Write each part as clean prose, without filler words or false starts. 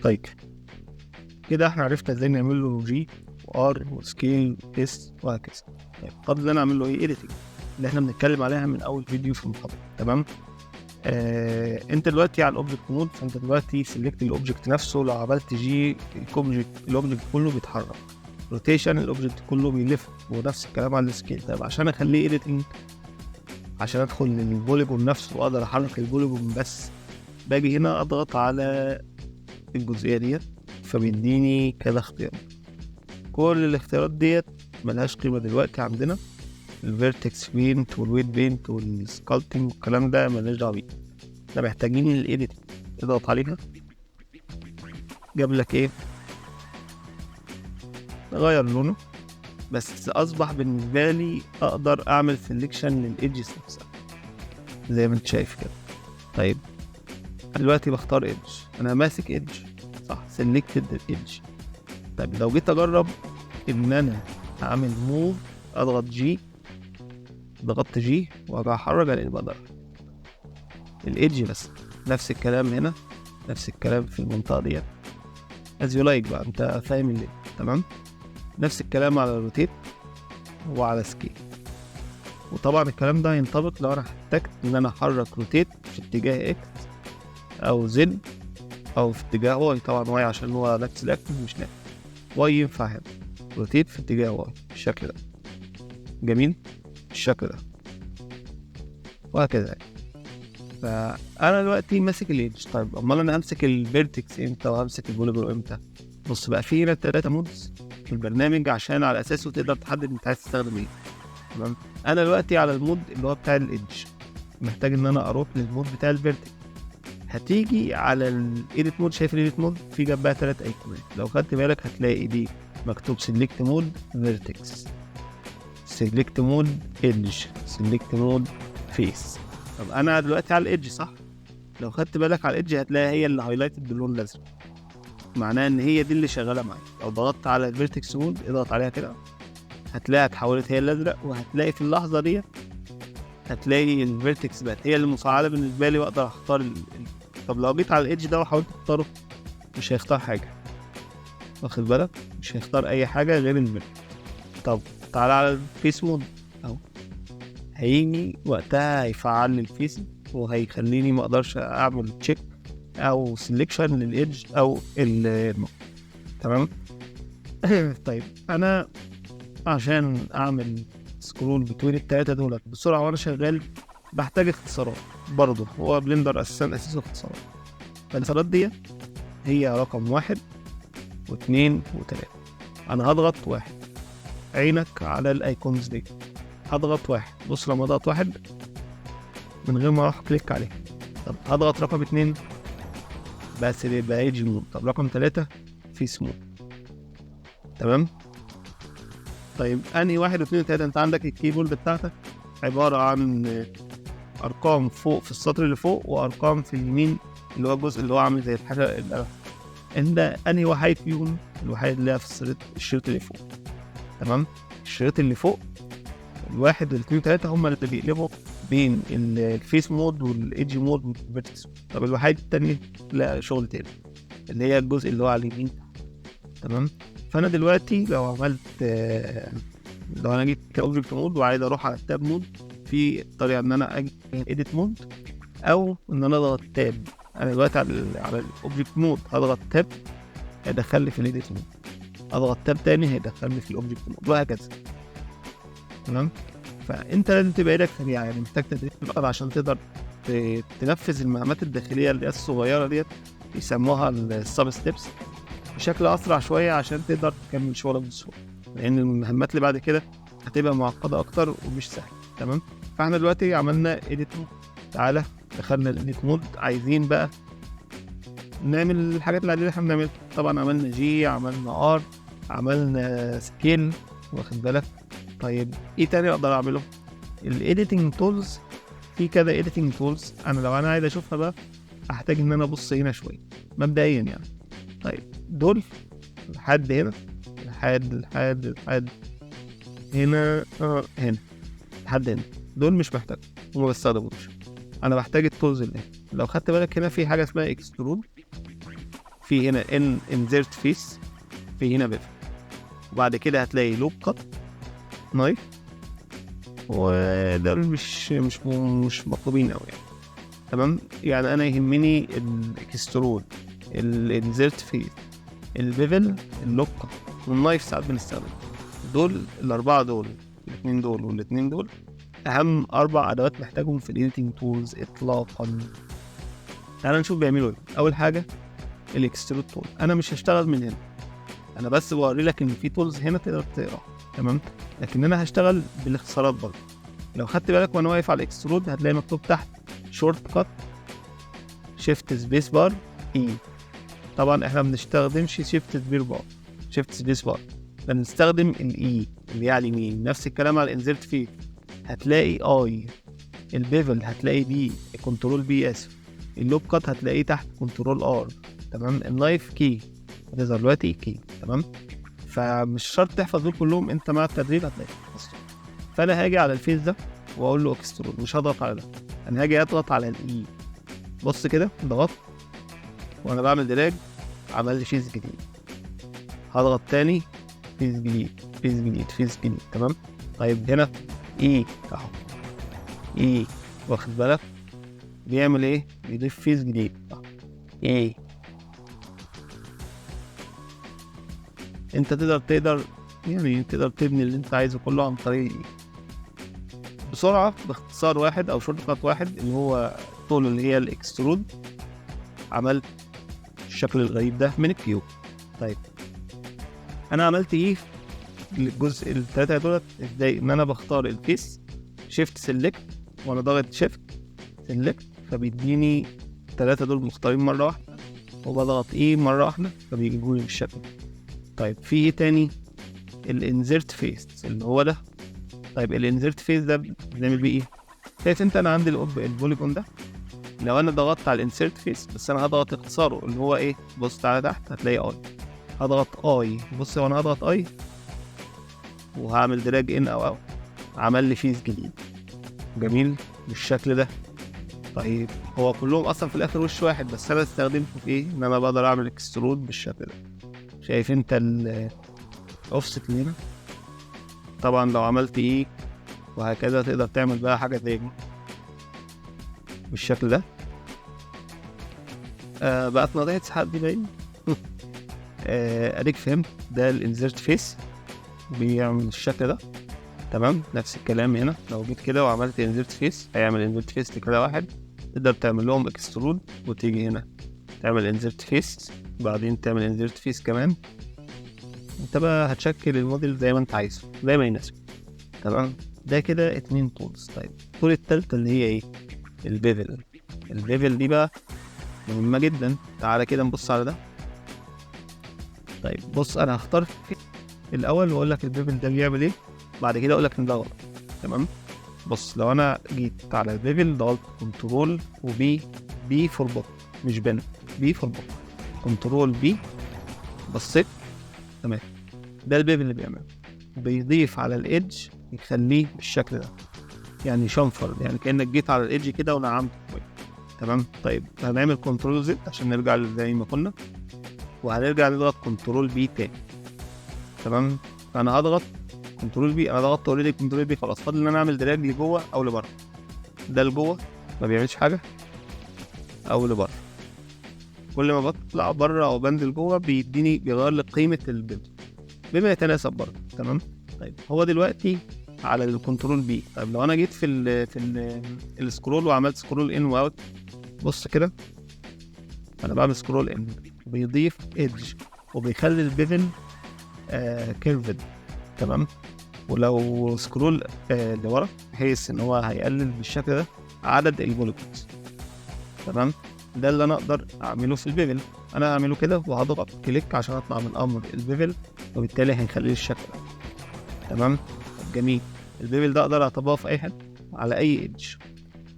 طيب كده احنا عرفنا ازاي نعمل له جي وار وسكيل وتيست وهكذا. طيب قبل ان اعمل له ايه اديتنج اللي احنا بنتكلم عليها من اول فيديو في المحاضره، تمام؟ انت دلوقتي على الاوبجكت مود، فانت دلوقتي سيلكت الاوبجكت نفسه. لو عملت جي الاوبجكت كله بيتحرك، روتيشن الاوبجكت كله بيلف، ونفس الكلام على السكيل. طيب عشان اخليه اديتنج، عشان ادخل للبوليجون نفسه واقدر احرك البوليجون، بس باجي هنا اضغط على الجزئيه ديت، فبيديني كذا اختيار. كل الاختيارات ديت ملهاش قيمه دلوقتي عندنا. الفيرتكس بينت والويت بينت والسكالتنج والكلام ده ملناش دعوه بيه. احنا محتاجين الايديتنج. اضغط عليها، جاب لك ايه؟ غير لونه، بس اصبح بالنسبه لي اقدر اعمل سيلكشن للايدجز نفسها زي ما انت شايف كده. طيب دلوقتي بختار ايدج، انا ماسك ايدج صح، سيلكتد ايدج. طيب لو جيت اجرب ان انا اعمل موف، اضغط جي، ضغطت جي واجي احرك، الاقي بقدر الايدج بس. نفس الكلام هنا، نفس الكلام في المنطقه ديت، از يو لايك بقى، انت فاهم اللي تمام. نفس الكلام على روتيت وعلى سكيل. وطبعا الكلام ده ينطبق لو انا احتجت ان انا احرك روتيت في اتجاه اكس او زد او في اتجاه واي. طبعا واي عشان هو لاكس مش نافع. واي ينفع هنا، روتيت في اتجاه واي بالشكل ده. جميل بالشكل ده، وهكذا يعني. فانا دلوقتي ماسك الايدج. طيب امال انا همسك الفيرتكس امتى وهمسك البوليجون امتى؟ بص بقى، في هنا 3 مودز في البرنامج عشان على اساسه تقدر تحدد انت عايز تستخدم ايه. تمام، انا دلوقتي على المود اللي هو بتاع الايدج، محتاج ان انا اروح للمود بتاع الفيرتكس. هتيجي على الايديت مود، شايف الايديت مود في جنبها 3 ايقونات، لو خدت بالك هتلاقي دي مكتوب سيلكت مود فيرتكس، سيلكت مود ايدج، سيلكت مود فيس. طب انا دلوقتي على الايدج صح؟ لو خدت بالك على الايدج هتلاقي هي اللي هايلايتد باللون الازرق، معناها ان هي دي اللي شغاله معايا. لو ضغطت على الفيرتكس مود، اضغط عليها كده، هتلاقيها اتحولت هي الازرق، وهتلاقي في اللحظه دي هتلاقي الفيرتكس بقت هي اللي مفعله بالنسبه لي، واقدر اختار طب لو جيت على الايدج ده وحاولت اختاره، مش هيختار حاجه، واخد بالك؟ مش هيختار اي حاجه غير الفيرتكس. طب تعالى على الفيس مود اهو، هيجي وقتها هيفعل لي الفيس، وهيخليني ما اقدرش اعمل تشيك او سيلكشن للايدج او النقط. تمام. طيب انا عشان اعمل سكرول بتوين التلاتة دول بسرعه وانا شغال بحتاج اختصارات. برضه هو بلندر اساسه اختصارات. الاختصارات دي هي رقم 1 و2 و3. انا هضغط 1، عينك على الايكونز دي، هضغط 1. بص لما اضغط 1 من غير ما اروح كليك عليه. طب هضغط رقم 2 بس يبقى ايدج مود. طب رقم 3 فيس مود. تمام. طيب انهي 1 و2 و3؟ انت عندك الكيبورد بتاعتك عباره عن ارقام فوق في السطر اللي فوق، وارقام في اليمين اللي هو الجزء اللي هو عامل زي الحاجه اللي انت انهي واحد فيهم؟ الوحيد اللي هي في الشريط اللي فوق. تمام، الشريط اللي فوق الواحد والاثنين وثلاثة هم اللي بيقلبوا بين الفيس مود والايدج مود والفيرتكس. طب الوحيد التاني لا شغل تاني، اللي هي الجزء اللي هو على اليمين. تمام. فانا دلوقتي لو عملت لو انا جيت كاوبجكت مود وعايز اروح على التاب مود، في طريقه ان انا اجي اديت مود او ان انا اضغط تاب. انا دلوقتي على الاوبجكت مود هضغط تاب هيدخلني في الايديت مود، اضغط تاب تاني هيدخلني في الاوبجكت مود، وهكذا. تمام. فانت لازم تبقى ايدك سريعه، يعني محتاج تدريب اكتر عشان تقدر تنفذ المهمات الداخليه اللي هي الصغيره ديت، يسموها السب ستيبس، بشكل اسرع شويه عشان تقدر تكمل شغلك بسهوله، لان المهمات اللي بعد كده هتبقى معقده اكتر ومش سهله. تمام. فاحنا دلوقتي عملنا ايديت مود، تعالى دخلنا الايديت مود، عايزين بقى نعمل الحاجات اللي احنا بنعملها. طبعا عملنا جي، عملنا ار، عملنا سكيل، واخد بالك؟ طيب ايه تاني اقدر اعمله؟ الايديتنج تولز، في كذا ايديتنج تولز. انا لو انا عايز اشوفها بقى احتاج ان انا ابص هنا شويه مبدئيا يعني. طيب دول لحد هنا، لحد هنا هنا لحد هنا، دول مش محتاج وما بستخدموش. انا بحتاج التولز اللي هنا. لو خدت بالك هنا في حاجه اسمها اكسترود، في هنا انزرت فيس، في هنا بيفل، وبعد كده هتلاقي لوب كات، نايف، وده مش مطلوبين قوي يعني. تمام، يعني انا يهمني الاكسترود، الانزرت فيس، البيفل، اللوب كات، والنايف ساعات بنستخدم. دول الاربعه دول، الاثنين دول والاثنين دول اهم 4 ادوات محتاجهم في الايديتنج تولز اطلاقا. تعال نشوف بيعملوا ايه. اول حاجه الاكسترود تول. انا مش هشتغل من هنا، انا بس بوري لك ان في تولز هنا تقدر تقرا. تمام، لكن انا هشتغل بالاختصارات برضه. لو خدت بالك وانا واقف على الاكسترود هتلاقي مكتوب تحت شورت كات شيفت سبيس بار اي. طبعا احنا ما بنستخدمش شيفت سبيس بار، بنستخدم الاي اللي هي على اليمين. نفس الكلام على الانزرت فيه، هتلاقي اي. البيفل هتلاقي بي، كنترول بي اسف. اللوب كات هتلاقيه تحت كنترول ار. تمام، النايف كي هتظهر دلوقتي كي. تمام، فمش شرط تحفظ دول كلهم، انت مع التدريب هتلاقي. فانا هاجي على الفيس ده واقول له اكسترود، مش هضغط على ده، انا هاجي اضغط على الاي. بص كده، ضغطت وانا بعمل دراج عمل لي فيس جديد. هضغط تاني، فيس جديد، فيس جديد، فيس جديد. تمام، طيب هنا اي اهو، اي واخد بالك بيعمل ايه؟ بيضيف فيس جديد ايه. انت تقدر يعني تقدر تبني اللي انت عايزه كله عن طريق ايه. بسرعه باختصار واحد او شورت كات واحد اللي هو طول اللي هي الاكسترود. عملت الشكل الغريب ده من الكيوب. طيب انا عملت ايه في الجزء الثلاثه دولت ازاي؟ ان انا بختار الفيس شيفت سيلكت وانا ضاغط شيفت سيلكت فبيديني 3 دول مختارين مره واحده، وبضغط ايه مره واحده فبيجيبوا لي بالشكل. طيب في ايه تاني؟ الانزرت فيس اللي هو ده. طيب الانزرت فيس ده بنعمل بيه ايه؟ شايف انت انا عندي البوليجون ده، لو انا ضغطت على الانسيرت فيس بس انا هضغط اختصاره اللي هو ايه، بص تعالى تحت هتلاقي اي. هضغط اي، بص وانا هضغط اي وهعمل دراج ان او اوت، عمل لي فيس جديد جميل بالشكل ده. طيب هو كلهم اصلا في الاخر وش واحد، بس انا استخدمته في ايه؟ ان انا بقدر اعمل اكسترود بالشكل ده. شايف انت الاوفست اللي هنا؟ طبعا لو عملت ايه وهكذا تقدر تعمل بقى حاجه زي دي بالشكل ده. بقت نظرية سحاب دي باين. اديك فهمت ده الانزرت فيس بيعمل الشكل ده. تمام، نفس الكلام هنا لو جيت كده وعملت انزرت فيس هيعمل انزرت فيس لكده واحد. تقدر تعمل لهم اكسترود وتيجي هنا تعمل انزرت فيس، بعدين تعمل انزرت فيس كمان. انت بقى هتشكل الموديل زي ما انت عايزه زي ما يناسب. تمام، ده كده 2 تولز. طيب التول التالتة اللي هي ايه؟ البيفل. البيفل دي بقى مهمة جدا. تعالى كده نبص على ده. طيب بص انا هختار الاول واقول لك البيفل ده بيعمل ايه، بعد كده اقول لك ان ده غلط. تمام، بص لو انا جيت على البيفل ضغطت كنترول وبي، بي فور بوك مش بن، بي فور بوك، كنترول بي، بصيت. تمام، ده البيفل اللي بيعمله، بيضيف على الايدج يخليه بالشكل ده، يعني شنفر، يعني كانك جيت على الايدج كده ونعمت. تمام، طيب هنعمل كنترول زد عشان نرجع زي ما كنا، وهنرجع نضغط كنترول بي تاني. تمام، فانا هضغط كنترول بي، انا ضغطت اوريدي كنترول بي خلاص، فاضل ان انا اعمل دراج لجوه او لبره. ده لجوه ما بيعملش حاجه، او لبره. كل ما بطلع بره او بنزل جوه بيديني بيغير لي قيمه البيفل بما يتناسب برضه. تمام، طيب هو دلوقتي على الكنترول بي. طيب لو انا جيت في السكرول وعملت سكرول ان واوت، بص كده انا بعمل سكرول ان بيضيف ايدج وبيخلي البيفل كيرفد. تمام، ولو سكرول لورا بحيث ان هو هيقلل بالشكل ده عدد البوليجونز. تمام، ده اللي انا اقدر اعمله في البيفل. انا هعمله كده وهضغط كليك عشان اطلع من امر البيفل، وبالتالي هيخليه الشكل ده. تمام، جميل. البيفل ده اقدر اطبقه في اي حته على اي ايدج.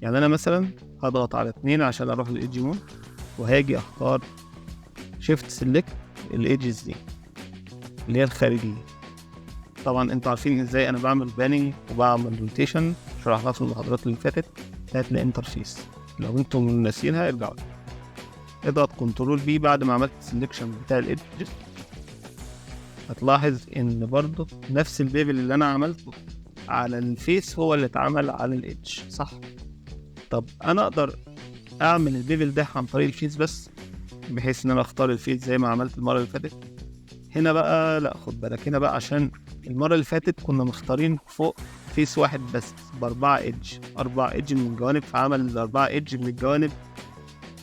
يعني انا مثلا هضغط على 2 عشان اروح للايدج مود، وهاجي اختار شيفت سيلكت الايدجز دي اللي هي الخارجيه. طبعا انتوا عارفين ازاي انا بعمل بانينج وبعمل روتيشن، شرحناها في المحاضرات اللي فاتت بتاعت الانترفيس. لو انتم ناسينها ارجعوا. اضغط كنترول بي بعد ما عملت السلكشن بتاع الايدجز، هتلاحظ ان برضو نفس البيفل اللي انا عملته على الفيس هو اللي اتعمل على الايدج، صح؟ طب انا اقدر اعمل البيفل ده عن طريق الفيس بس، بحيث ان انا اختار الفيس زي ما عملت المره اللي فاتت. هنا بقى لا، خد بالك هنا بقى، عشان المره اللي فاتت كنا مختارين فوق فيس واحد بس باربعه ايدج، 4 ايدج من الجوانب، فعمل الاربعه ايدج من الجوانب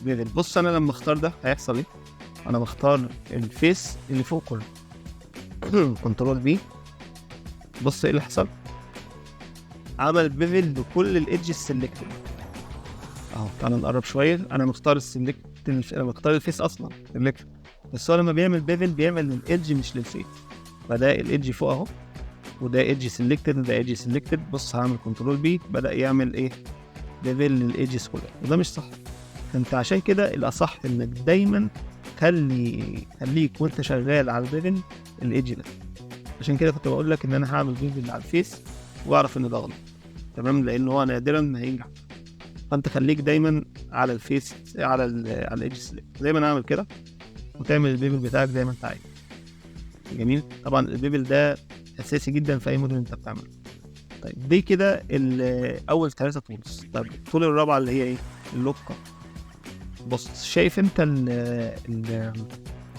بيفل. بص انا لما اختار ده هيحصل ايه؟ انا بختار الفيس اللي فوق كله كنترول بي، بص ايه اللي حصل، عمل بيفل بكل الايدج السلكتد اهو. تعالى نقرب شويه، انا مختار السلكت، انا مختار الفيس اصلا سلكت، بس هو لما بيعمل بيفل بيعمل للايدج مش للفيس. فده الايدج فوق اهو، وده ايدج سلكتد وده ايدج سلكتد. بص هعمل كنترول بي، بدا يعمل ايه؟ بيفل للايدجز كلها، وده مش صح. فانت عشان كده الاصح انك دايما خليك وانت شغال على البيفل الايدج ده. عشان كده كنت بقول لك ان انا هعمل بيفل على الفيس واعرف ان ده غلط، تمام؟ لان هو نادرا ما هينجح. فانت خليك دايما على الفيس، على الايدج سلكت، زي ما انا اعمل كده، وتعمل البيبل بتاعك زي ما انت عايز. جميل. طبعا البيبل ده اساسي جدا في اي موديل انت بتعمله. طيب دي كده اول 3 تولز. طيب التول الرابعه اللي هي ايه؟ اللوك كات. بص شايف انت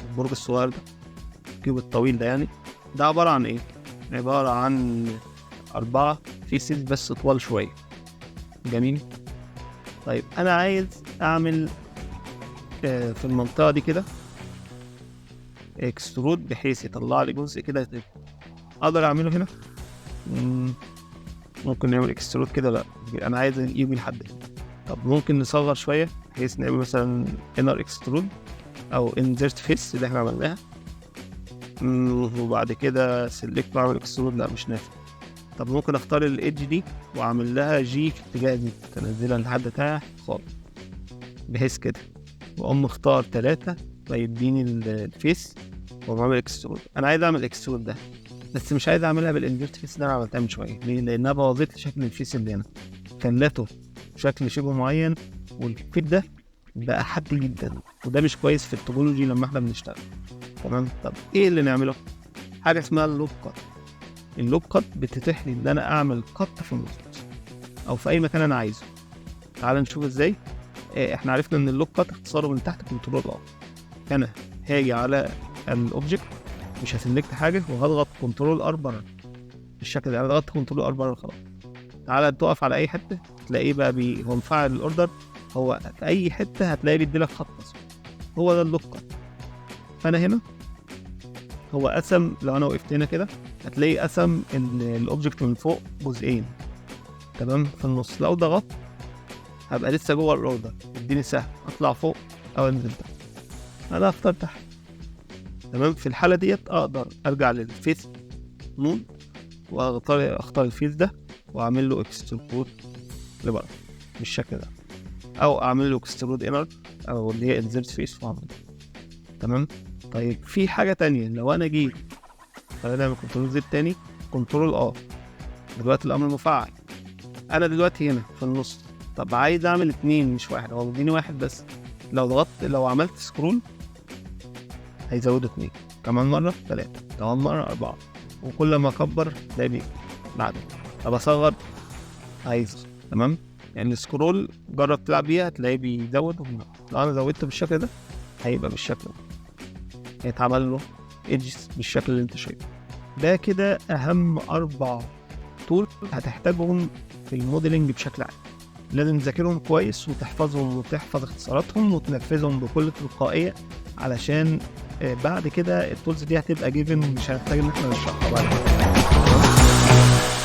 البرج الصغير ده، الكيوب الطويل ده، يعني ده عباره عن ايه؟ عباره عن 4 فيسز بس طوال شويه. جميل. طيب انا عايز اعمل في المنطقه دي كده اكسترود بحيث يطلع لي جزء كده. اقدر اعمله هنا؟ ممكن نعمل اكسترود كده؟ لا، انا عايز يجي لحد هنا. طب ممكن نصغر شويه بحيث نعمل مثلا انر اكسترود او انزرت فيس اللي احنا عملناها، وبعد كده سيلكت واعمل اكسترود. لا مش نافع. طب ممكن اختار الايدج دي واعمل لها جي في اتجاه دي، تنزلها لحد تحت خالص بحيث كده، واقوم مختار 3 فيديني الفيس واعمل اكسترود. انا عايز اعمل اكسترود ده، بس مش عايز اعملها بالانفيرت فيس اللي انا عملتها من شويه. ليه؟ لانها بوظت لي شكل الفيس اللي هنا، خلته شكل شبه معين، والفيت ده بقى حاد جدا، وده مش كويس في التوبولوجي لما احنا بنشتغل. تمام. طب ايه اللي نعمله؟ حاجه اسمها اللوب كات. اللوب كات بتتيح لي ان انا اعمل كات في النص او في اي مكان انا عايزه. تعال نشوف ازاي. احنا عرفنا ان اللوب كات اختصاره من تحت كنترول ار. انا هاجي على الاوبجكت، مش هسلكت حاجه، وهضغط كنترول ار بره بالشكل ده. انا ضغطت كنترول ار بره خلاص. تعالى تقف على اي حته تلاقيه بقى هو مفعل الاوردر. هو في اي حته هتلاقيه بيديلك خط اصفر، هو ده اللوب كات. فانا هنا هو قسم، لو انا وقفت هنا كده هتلاقي قسم الاوبجكت من فوق جزئين، تمام؟ في النص لو ضغطت هبقى لسه جوه الاوردر، اديني سهم اطلع فوق او انزل تحت. انا هختار تحت، تمام؟ في الحاله ديت اقدر ارجع للفيس مود واختار الفيس ده واعمل له اكسترود لبره بالشكل ده، او اعمل له اكسترود انر او اللي هي انزرت فيس واعمل. تمام. طيب في حاجه تانية، لو انا جيت خلينا نعمل كنترول زد تاني، كنترول ار، دلوقتي الامر مفعل. انا دلوقتي هنا في النص، طب عايز اعمل 2 مش 1، هو مديني 1 بس. لو ضغطت، لو عملت سكرول هيزود 2، كمان مره 3، كمان مره 4، وكل ما اكبر تلاقي بعده. طب اصغر، عايز، تمام؟ يعني السكرول جرب تلعب بيها هتلاقيه بيزود وبينقص. لو انا زودته بالشكل ده هيبقى بالشكل ده، هيتعمل له ايدجز بالشكل اللي انت شايفه ده. كده اهم 4 تول هتحتاجهم في الموديلنج بشكل عام. لازم تذاكرهم كويس وتحفظهم وتحفظ اختصاراتهم وتنفذهم بكل تلقائيه، علشان بعد كده التولز دي هتبقى جيفن، مش هنحتاج ان احنا نشرحها بعد كده.